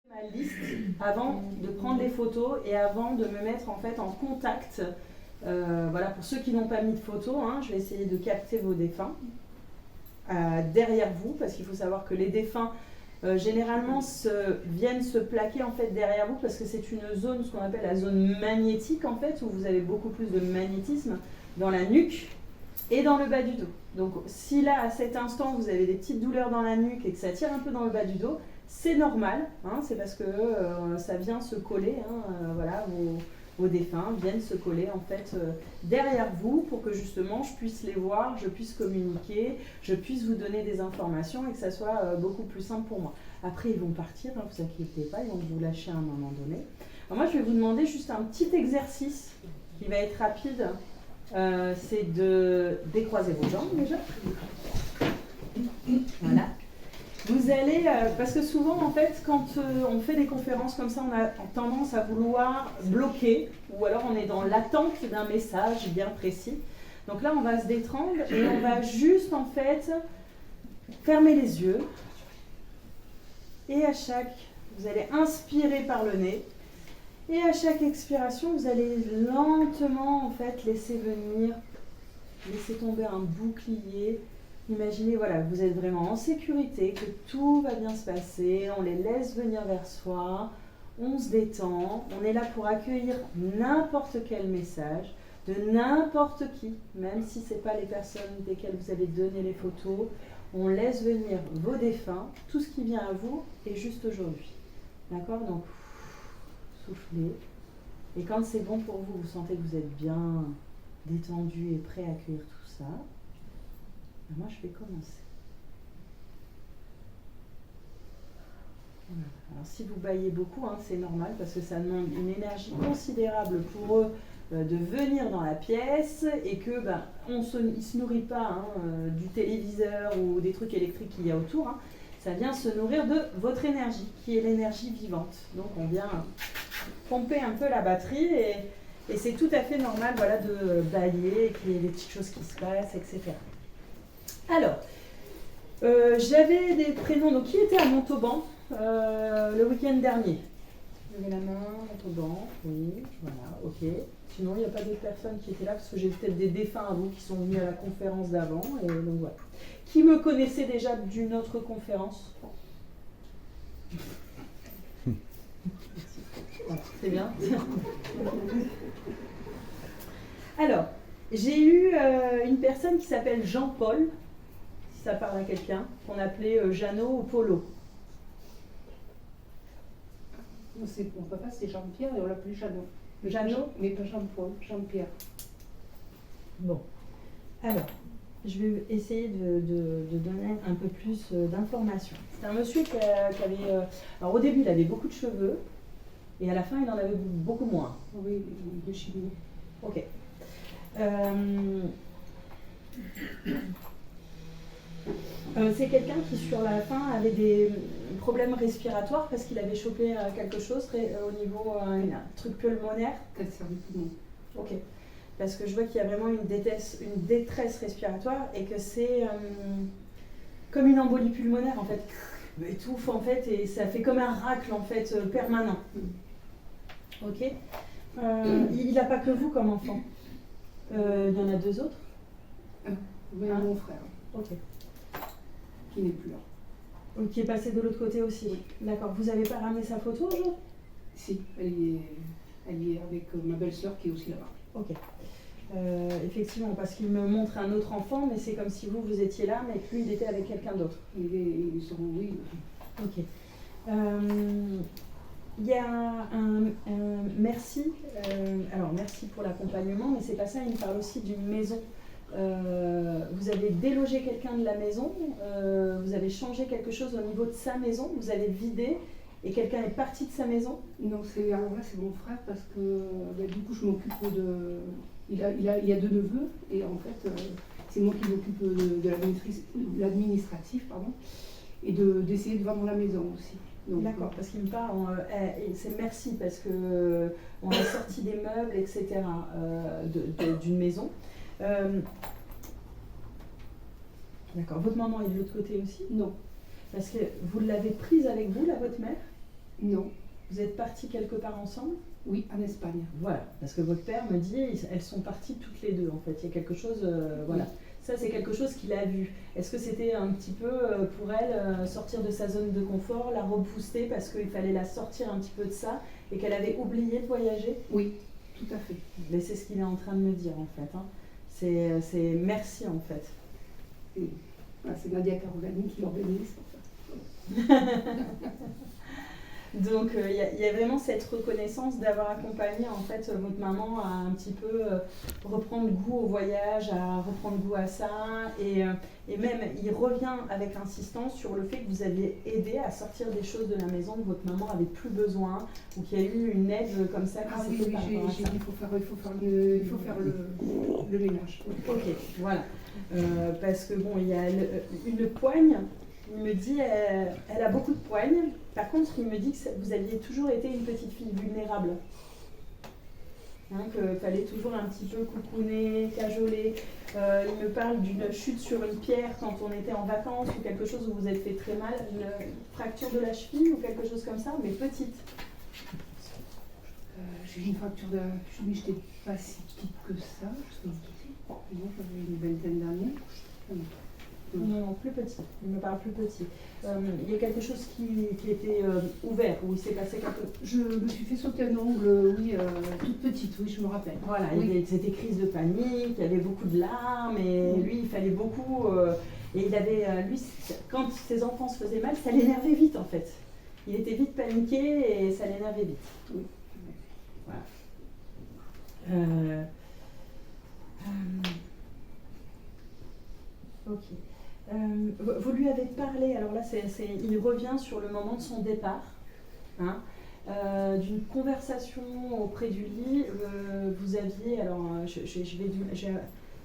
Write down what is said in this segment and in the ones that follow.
Ma liste avant de prendre les photos et avant de me mettre en fait en contact. Voilà, pour ceux qui n'ont pas mis de photos, je vais essayer de capter vos défunts derrière vous, parce qu'il faut savoir que les défunts généralement viennent se plaquer en fait derrière vous, parce que c'est une zone, ce qu'on appelle la zone magnétique en fait, où vous avez beaucoup plus de magnétisme dans la nuque et dans le bas du dos. Donc si là à cet instant vous avez des petites douleurs dans la nuque et que ça tire un peu dans le bas du dos, c'est normal, c'est parce que ça vient se coller, voilà, vos défunts viennent se coller en fait derrière vous pour que justement je puisse les voir, je puisse communiquer, je puisse vous donner des informations et que ça soit beaucoup plus simple pour moi. Après ils vont partir, vous inquiétez pas, ils vont vous lâcher à un moment donné. Alors moi je vais vous demander juste un petit exercice qui va être rapide, c'est de décroiser vos jambes déjà. Voilà. Vous allez, parce que souvent en fait quand on fait des conférences comme ça, on a tendance à vouloir bloquer, ou alors on est dans l'attente d'un message bien précis. Donc là on va se détendre et on va juste en fait fermer les yeux. Et à chaque, vous allez inspirer par le nez. Et à chaque expiration, vous allez lentement en fait laisser tomber un bouclier. Imaginez, voilà, vous êtes vraiment en sécurité, que tout va bien se passer, on les laisse venir vers soi, on se détend, on est là pour accueillir n'importe quel message, de n'importe qui, même si ce n'est pas les personnes desquelles vous avez donné les photos, on laisse venir vos défunts, tout ce qui vient à vous est juste aujourd'hui. D'accord? Donc, soufflez. Et quand c'est bon pour vous, vous sentez que vous êtes bien détendu et prêt à accueillir tout ça, moi, je vais commencer. Voilà. Alors, si vous bâillez beaucoup, c'est normal parce que ça demande une énergie considérable pour eux de venir dans la pièce et que ils ne se nourrit pas du téléviseur ou des trucs électriques qu'il y a autour. Ça vient se nourrir de votre énergie, qui est l'énergie vivante. Donc, on vient pomper un peu la batterie et c'est tout à fait normal, voilà, de bâiller, qu'il y ait des petites choses qui se passent, etc. Alors, j'avais des prénoms, donc qui était à Montauban le week-end dernier? Levez la main, Montauban, oui, voilà, ok. Sinon, il n'y a pas d'autres personnes qui étaient là, parce que j'ai peut-être des défunts à vous qui sont venus à la conférence d'avant, et donc voilà. Qui me connaissait déjà d'une autre conférence? Voilà, c'est bien. Alors, j'ai eu une personne qui s'appelle Jean-Paul, ça parle à quelqu'un, qu'on appelait Jeannot ou Polo. Mon papa c'est Jean-Pierre et on l'appelait Jeannot. Jeannot? Mais pas Jean-Paul, Jean-Pierre. Bon, alors, je vais essayer de donner un peu plus d'informations. C'est un monsieur qui avait... alors au début, il avait beaucoup de cheveux, et à la fin, il en avait beaucoup moins. Oui, de chimie. Ok. C'est quelqu'un qui, sur la fin, avait des problèmes respiratoires parce qu'il avait chopé quelque chose au niveau un truc pulmonaire. Cancer du poumon. Ok. Parce que je vois qu'il y a vraiment une détresse respiratoire et que c'est comme une embolie pulmonaire, en fait. Il étouffe, en fait, et ça fait comme un racle, en fait, permanent. Ok. Il n'a pas que vous comme enfant. Il y en a deux autres. Oui, mon frère. Ok. Qui n'est plus là. Qui est passé de l'autre côté aussi. Oui. D'accord. Vous n'avez pas ramené sa photo aujourd'hui? Si, elle y est avec ma belle-sœur qui est aussi là-bas. Ok. Effectivement, parce qu'il me montre un autre enfant, mais c'est comme si vous étiez là, mais que lui, il était avec quelqu'un d'autre. Ils sont, oui. Ok. Il y a un merci. Alors, merci pour l'accompagnement, mais c'est pas ça, il me parle aussi d'une maison. Vous avez délogé quelqu'un de la maison, vous avez changé quelque chose au niveau de sa maison, vous avez vidé et quelqu'un est parti de sa maison? Non, alors là c'est mon frère parce que du coup je m'occupe de... Il y a deux neveux et en fait c'est moi qui m'occupe de l'administratif pardon, et d'essayer de vendre la maison aussi. D'accord, parce qu'il me parle, c'est merci parce que on a sorti des meubles, etc. D'une maison. D'accord, votre maman est de l'autre côté aussi? Non. Parce que vous l'avez prise avec vous, là, votre mère? Non. Vous êtes partis quelque part ensemble? Oui, en Espagne. Voilà, parce que votre père me dit, elles sont parties toutes les deux en fait. Il y a quelque chose, voilà. Ça, c'est quelque chose qu'il a vu. Est-ce que c'était un petit peu pour elle sortir de sa zone de confort, la repousser parce qu'il fallait la sortir un petit peu de ça et qu'elle avait oublié de voyager? Oui, tout à fait. Mais c'est ce qu'il est en train de me dire en fait. Hein. C'est merci en fait. Et, voilà, c'est Nadia Carolani qui l'organise pour ça. Donc il y a vraiment cette reconnaissance d'avoir accompagné en fait votre maman à un petit peu reprendre goût au voyage, à reprendre goût à ça et même il revient avec insistance sur le fait que vous aviez aidé à sortir des choses de la maison que votre maman avait plus besoin ou qu'il y a eu une aide comme ça qui s'est fait par rapport à ça. J'ai dit il faut faire le ménage. Ok, voilà. Parce que bon, il y a une poigne. Il me dit, elle a beaucoup de poignes. Par contre, il me dit que vous aviez toujours été une petite fille vulnérable. Hein, qu'il fallait toujours un petit peu coucouner, cajoler. Il me parle d'une chute sur une pierre quand on était en vacances ou quelque chose où vous avez fait très mal, une fracture de la cheville ou quelque chose comme ça, mais petite. J'ai eu une fracture de la cheville, je n'étais pas si petite que ça. J'avais une vingtaine d'années. Non, plus petit. Il me parle plus petit. Il y a quelque chose qui était ouvert, où il s'est passé quelque chose. Je me suis fait sauter un ongle, oui, toute petite, oui, je me rappelle. Voilà, oui. C'était crise de panique, il y avait beaucoup de larmes, et lui, il fallait beaucoup. Et il avait, lui, quand ses enfants se faisaient mal, ça l'énervait vite en fait. Il était vite paniqué et ça l'énervait vite. Oui. Voilà. Ok. Vous lui avez parlé, alors là il revient sur le moment de son départ, hein, d'une conversation auprès du lit. Vous aviez, alors j'ai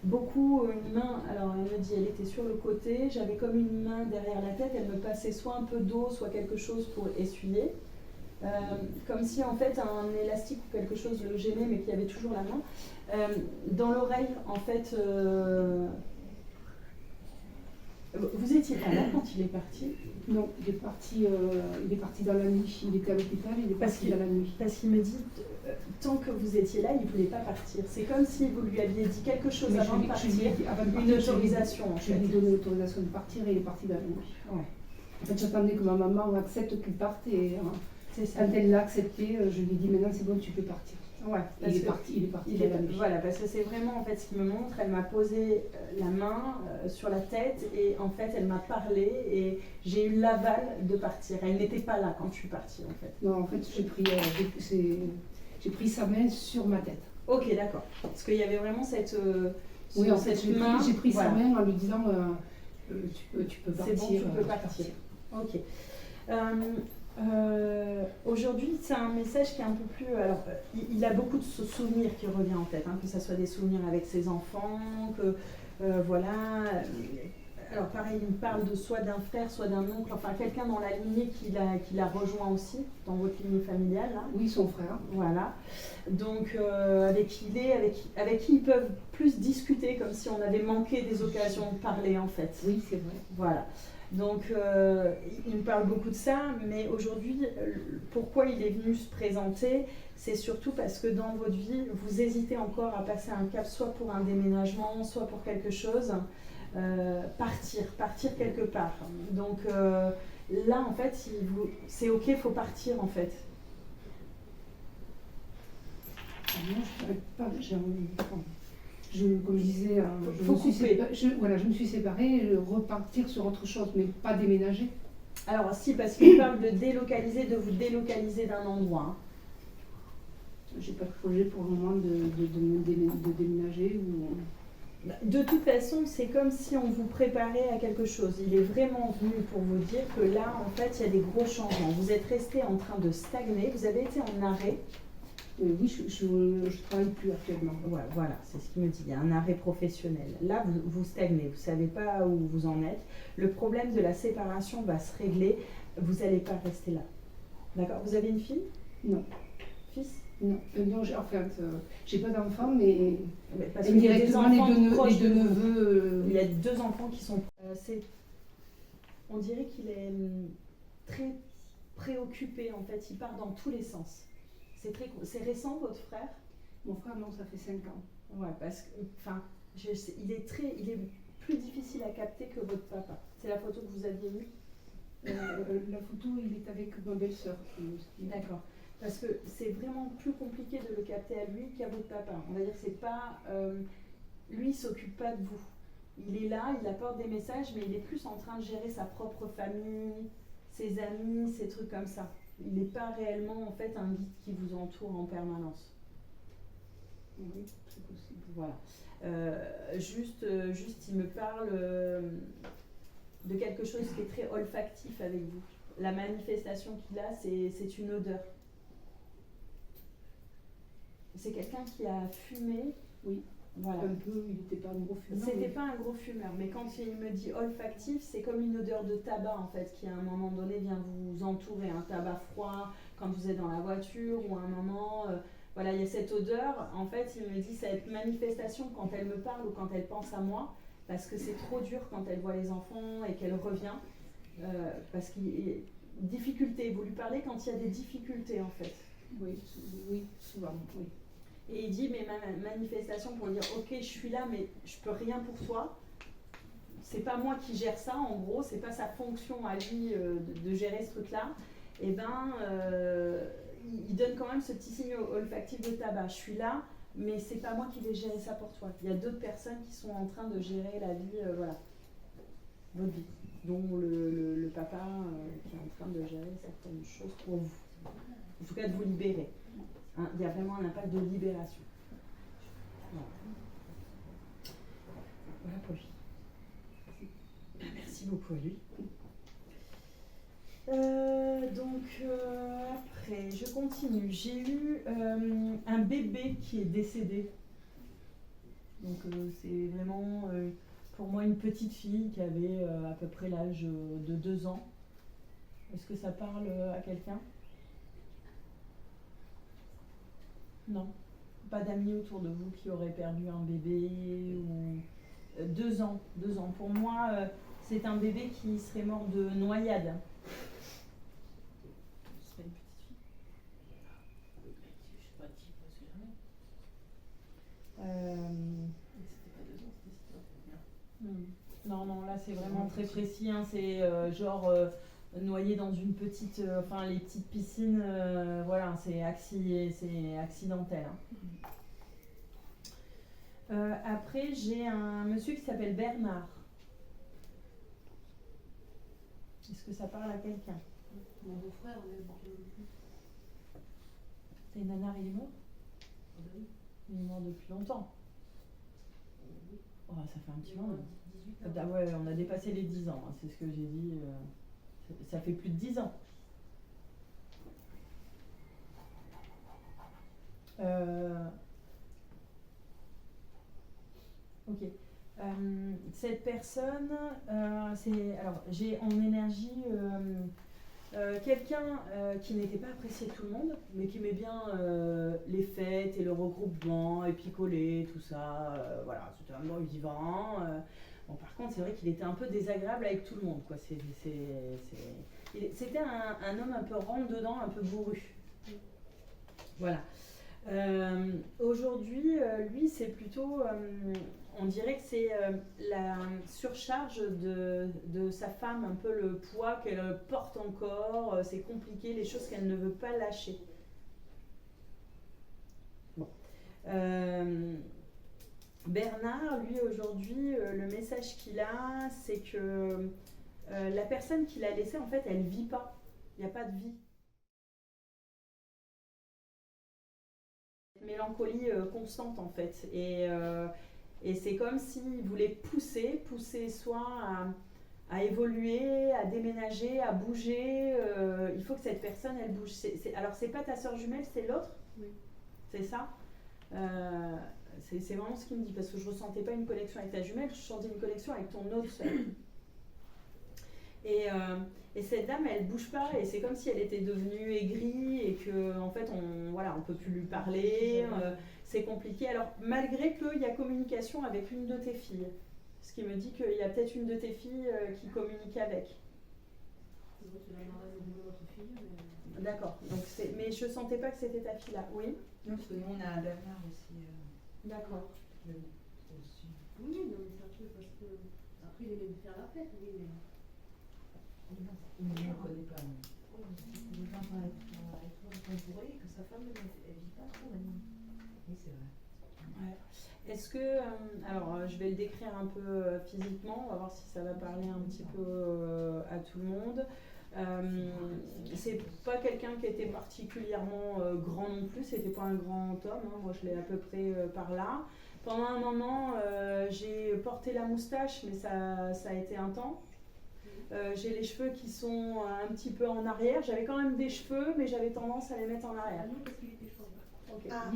beaucoup une main, alors elle me dit elle était sur le côté, j'avais comme une main derrière la tête, elle me passait soit un peu d'eau, soit quelque chose pour essuyer. Comme si en fait un élastique ou quelque chose le gênait mais qu'il y avait toujours la main. Dans l'oreille en fait, vous étiez pas là quand il est parti? Non, il est parti dans la nuit, il était à l'hôpital, il est parti dans la nuit. Parce qu'il me dit, tant que vous étiez là, il ne voulait pas partir. C'est comme si vous lui aviez dit quelque chose avant de partir, une autorisation en fait. Je lui ai donné l'autorisation de partir et il est parti dans la nuit. Ouais. En fait, j'attendais que ma maman accepte qu'il parte et quand elle l'a accepté, je lui ai dit maintenant c'est bon, tu peux partir. Ouais, il est parti dans la nuit. Voilà, parce que c'est vraiment en fait ce qu'il me montre. Elle m'a posé la main sur la tête et en fait elle m'a parlé et j'ai eu l'aval de partir. Elle n'était pas là quand je suis partie en fait. Non, en fait j'ai pris sa main sur ma tête. Ok, d'accord. Parce qu'il y avait vraiment cette oui, en fait, j'ai pris sa main en lui disant tu peux partir. C'est bon, tu peux partir. Ok. Aujourd'hui, c'est un message qui est un peu plus. Alors, il a beaucoup de souvenirs qui revient en tête, hein, que ce soit des souvenirs avec ses enfants, que voilà. Alors, pareil, il me parle de soit d'un frère, soit d'un oncle, enfin quelqu'un dans la lignée qui l'a rejoint aussi, dans votre lignée familiale. Là. Oui, son frère. Voilà. Donc, avec qui il est, avec qui ils peuvent plus discuter, comme si on avait manqué des occasions de parler en fait. Oui, c'est vrai. Voilà. Donc, il me parle beaucoup de ça, mais aujourd'hui, pourquoi il est venu se présenter, c'est surtout parce que dans votre vie, vous hésitez encore à passer un cap, soit pour un déménagement, soit pour quelque chose, partir quelque part. Donc là, en fait, c'est ok, il faut partir, en fait. Non, je ne pas, j'ai envie de comme je disais, je me suis séparée, repartir sur autre chose, mais pas déménager. Alors si, parce qu'il parle de vous délocaliser d'un endroit. Hein. J'ai pas de projet pour le moment de déménager. De toute façon, c'est comme si on vous préparait à quelque chose. Il est vraiment venu pour vous dire que là, en fait, il y a des gros changements. Vous êtes resté en train de stagner, vous avez été en arrêt. Oui, je ne travaille plus actuellement. Ouais, voilà, c'est ce qu'il me dit. Il y a un arrêt professionnel. Là, vous stagnez, vous ne savez pas où vous en êtes. Le problème de la séparation va se régler. Vous n'allez pas rester là. D'accord? Vous avez une fille? Non. Fils? Non. Non, j'ai pas d'enfants, mais parce indirectement, les deux neveux. Il y a 2 enfants qui sont. On dirait qu'il est très préoccupé, en fait, il part dans tous les sens. C'est récent, votre frère? Mon frère, non, ça fait 5 ans. Ouais, parce que, enfin, il est plus difficile à capter que votre papa. C'est la photo que vous aviez eue? La photo, il est avec ma belle-sœur. D'accord. Parce que c'est vraiment plus compliqué de le capter à lui qu'à votre papa. On va dire que c'est pas... lui, il s'occupe pas de vous. Il est là, il apporte des messages, mais il est plus en train de gérer sa propre famille, ses amis, ces trucs comme ça. Il n'est pas réellement, en fait, un guide qui vous entoure en permanence. Oui, c'est possible. Voilà. Juste, il me parle de quelque chose qui est très olfactif avec vous. La manifestation qu'il a, c'est une odeur. C'est quelqu'un qui a fumé. Oui. Voilà. Un peu, il n'était pas un gros fumeur. C'était pas un gros fumeur, mais quand il me dit olfactif, c'est comme une odeur de tabac en fait, qui à un moment donné vient vous entourer, un tabac froid quand vous êtes dans la voiture ou à un moment, voilà, il y a cette odeur. En fait, il me dit cette manifestation quand elle me parle ou quand elle pense à moi, parce que c'est trop dur quand elle voit les enfants et qu'elle revient, parce qu'il y a difficulté. Vous lui parlez quand il y a des difficultés en fait. Oui, souvent, oui. Et il dit, mais ma manifestation pour dire, ok, je suis là, mais je peux rien pour toi. C'est pas moi qui gère ça, en gros, c'est pas sa fonction à lui de gérer ce truc-là. Et ben, il donne quand même ce petit signe olfactif de tabac. Je suis là, mais c'est pas moi qui vais gérer ça pour toi. Il y a d'autres personnes qui sont en train de gérer la vie, voilà, votre vie, dont le papa qui est en train de gérer certaines choses pour vous. En tout cas, de vous libérer. Hein, il y a vraiment un impact de libération. Voilà, voilà pour lui. Merci beaucoup à lui. Après, je continue. J'ai eu un bébé qui est décédé. Donc c'est vraiment pour moi une petite fille qui avait à peu près l'âge de 2 ans. Est-ce que ça parle à quelqu'un? Non. Pas d'amis autour de vous qui auraient perdu un bébé ou 2 ans. 2 ans. Pour moi, c'est un bébé qui serait mort de noyade. Ce serait une petite fille. Je sais pas qui, parce que jamais. C'était pas 2 ans, c'était 6 ans. Non, là c'est vraiment très précis. Hein. C'est genre noyé dans une petite, les petites piscines. Voilà, c'est accidentel. Hein. Après, j'ai un monsieur qui s'appelle Bernard. Est-ce que ça parle à quelqu'un? Mon beau-frère, on est beaucoup. Et Nanar, il est mort? Ah bah oui. Il est mort depuis longtemps. Oh, ça fait un petit moment. 18 ans. Ah ouais, on a dépassé les 10 ans, hein, c'est ce que j'ai dit. Ça fait plus de 10 ans. Ok. Cette personne, j'ai en énergie quelqu'un qui n'était pas apprécié de tout le monde, mais qui aimait bien les fêtes et le regroupement et picoler, tout ça. Voilà, c'était un bon vivant. Bon, par contre, c'est vrai qu'il était un peu désagréable avec tout le monde, quoi. C'était un homme un peu rentre-dedans, un peu bourru. Voilà. Aujourd'hui, lui, c'est plutôt, on dirait que c'est la surcharge de sa femme, un peu le poids qu'elle porte encore, c'est compliqué, les choses qu'elle ne veut pas lâcher. Bon. Bernard, lui, aujourd'hui, le message qu'il a, c'est que la personne qu'il a laissée, en fait, elle ne vit pas. Il n'y a pas de vie. Mélancolie constante, en fait. Et c'est comme s'il voulait pousser soit à évoluer, à déménager, à bouger. Il faut que cette personne, elle bouge. Alors, c'est pas ta sœur jumelle, c'est l'autre? Oui. C'est ça? C'est vraiment ce qu'il me dit, parce que je ressentais pas une connexion avec ta jumelle, je sentais une connexion avec ton autre sœur. Et cette dame, elle bouge pas, et c'est comme si elle était devenue aigrie et que en fait, on peut plus lui parler, c'est compliqué. Alors malgré qu'il y a communication avec une de tes filles, ce qui me dit qu'il y a peut-être une de tes filles qui communique avec. C'est vrai que c'est la marraine de votre fille, mais... D'accord. Donc mais je sentais pas que c'était ta fille là. Oui. Non, parce que nous on a un Bernard aussi. D'accord. Aussi. Oui, non, mais c'est un truc parce que... Après, il aimait faire la fête, oui, mais... On ne connaît pas. Il est pas entouré, que sa femme, elle vit pas trop maintenant. Oui, c'est vrai. Ouais. Est-ce que, alors je vais le décrire un peu physiquement, on va voir si ça va parler un petit peu à tout le monde. C'est pas quelqu'un qui était particulièrement grand non plus, c'était pas un grand homme, hein. Moi je l'ai à peu près par là. Pendant un moment, j'ai porté la moustache, mais ça a été un temps. J'ai les cheveux qui sont un petit peu en arrière. J'avais quand même des cheveux, mais j'avais tendance à les mettre en arrière. Ah non, parce qu'il était chauve. Ok. Ah.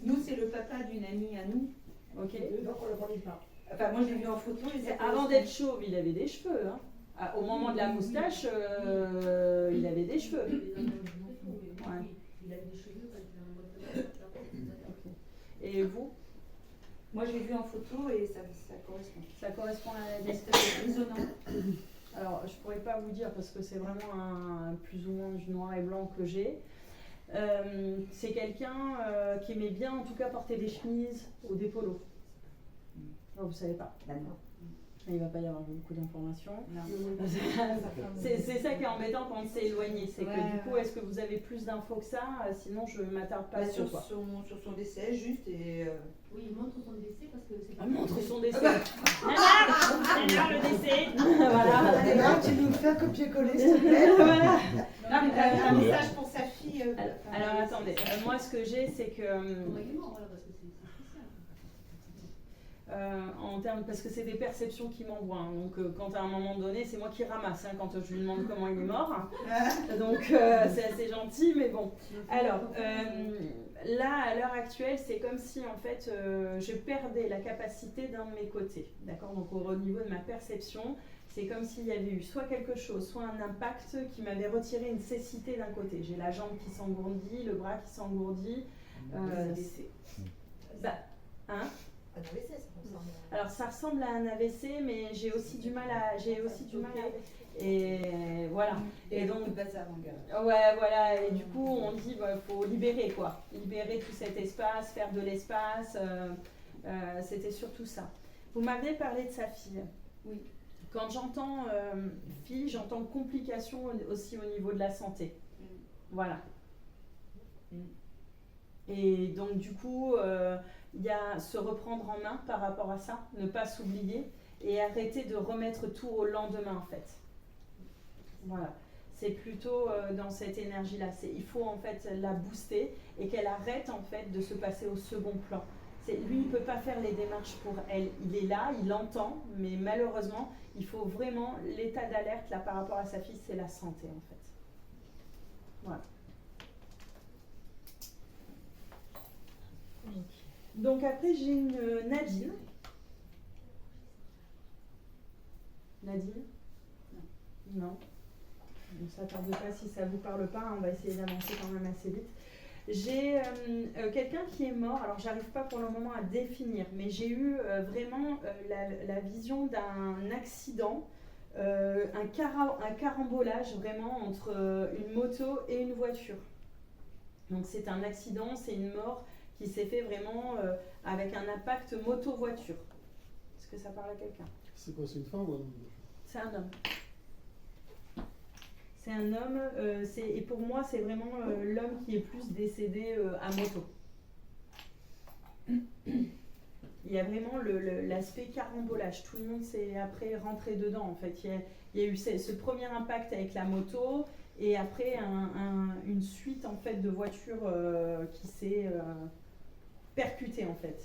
Nous, c'est le papa d'une amie à nous. Ok. Donc on le connaît pas. Enfin, moi, je l'ai vu en photo. Et ça Avant d'être chauve, il avait des cheveux. Hein. Au moment de la moustache, il avait des cheveux. Ouais. Il avait des cheveux quand il avait un mode de... Et vous? Moi, je l'ai vu en photo et ça correspond. Ça correspond à la Est-ce que c'est résonnant? Alors, je pourrais pas vous dire parce que c'est vraiment un plus ou moins du noir et blanc que j'ai. C'est quelqu'un qui aimait bien, en tout cas, porter des chemises ou des polos. Non, vous savez pas. D'accord. Il va pas y avoir beaucoup d'informations. Non. C'est ça qui est embêtant quand c'est éloigné. C'est que Ouais, du coup, est-ce que vous avez plus d'infos que ça? Sinon, je m'attarde pas Sur quoi. son décès, juste et. Oui, il montre son décès parce que c'est pas... Montre son décès. Nana, le décès. Voilà. Et là, tu nous fais un copier-coller, s'il te plaît. Voilà. Non, mais t'as un message pour sa fille. Alors attendez, moi ce que j'ai c'est que Non, il est mort, voilà, parce que c'est spécial. en termes, parce que c'est des perceptions qui m'envoient, hein. Donc quand à un moment donné, c'est moi qui ramasse, hein, quand je lui demande comment il est mort. Donc c'est assez gentil, mais bon. Alors là, à l'heure actuelle, c'est comme si en fait je perdais la capacité d'un de mes côtés. D'accord? Donc au niveau de ma perception, c'est comme s'il y avait eu soit quelque chose, soit un impact qui m'avait retiré une cécité d'un côté. J'ai la jambe qui s'engourdit, le bras qui s'engourdit. Hein? Un AVC, ça ressemble. Alors ça ressemble à un AVC, mais j'ai aussi du mal à, et voilà. Et donc, bazar en gare. Ouais, voilà. Et du coup, on dit faut libérer quoi, libérer tout cet espace, faire de l'espace. C'était surtout ça. Vous m'avez parlé de sa fille. Oui. Quand j'entends fille, j'entends complications aussi au niveau de la santé. Voilà. Et donc du coup, il y a se reprendre en main par rapport à ça, ne pas s'oublier et arrêter de remettre tout au lendemain en fait. Voilà. C'est plutôt dans cette énergie-là. Il faut en fait la booster et qu'elle arrête en fait de se passer au second plan. Lui, il ne peut pas faire les démarches pour elle. Il est là, il entend, mais malheureusement, il faut vraiment l'état d'alerte là par rapport à sa fille, c'est la santé en fait. Voilà. Donc après, j'ai une Nadine. Nadine? Non. Donc ça ne tarde pas, si ça ne vous parle pas, on va essayer d'avancer quand même assez vite. J'ai quelqu'un qui est mort, alors j'arrive pas pour le moment à définir, mais j'ai eu vraiment la vision d'un accident, un carambolage vraiment entre une moto et une voiture. Donc c'est un accident, c'est une mort qui s'est fait vraiment avec un impact moto-voiture. Est-ce que ça parle à quelqu'un? C'est quoi, c'est une femme ou un homme? C'est un homme. C'est un homme, et pour moi, c'est vraiment l'homme qui est plus décédé à moto. Il y a vraiment l'aspect carambolage. Tout le monde s'est après rentré dedans, en fait. Il y a eu ce premier impact avec la moto, et après une suite, en fait, de voitures qui s'est percutée, en fait.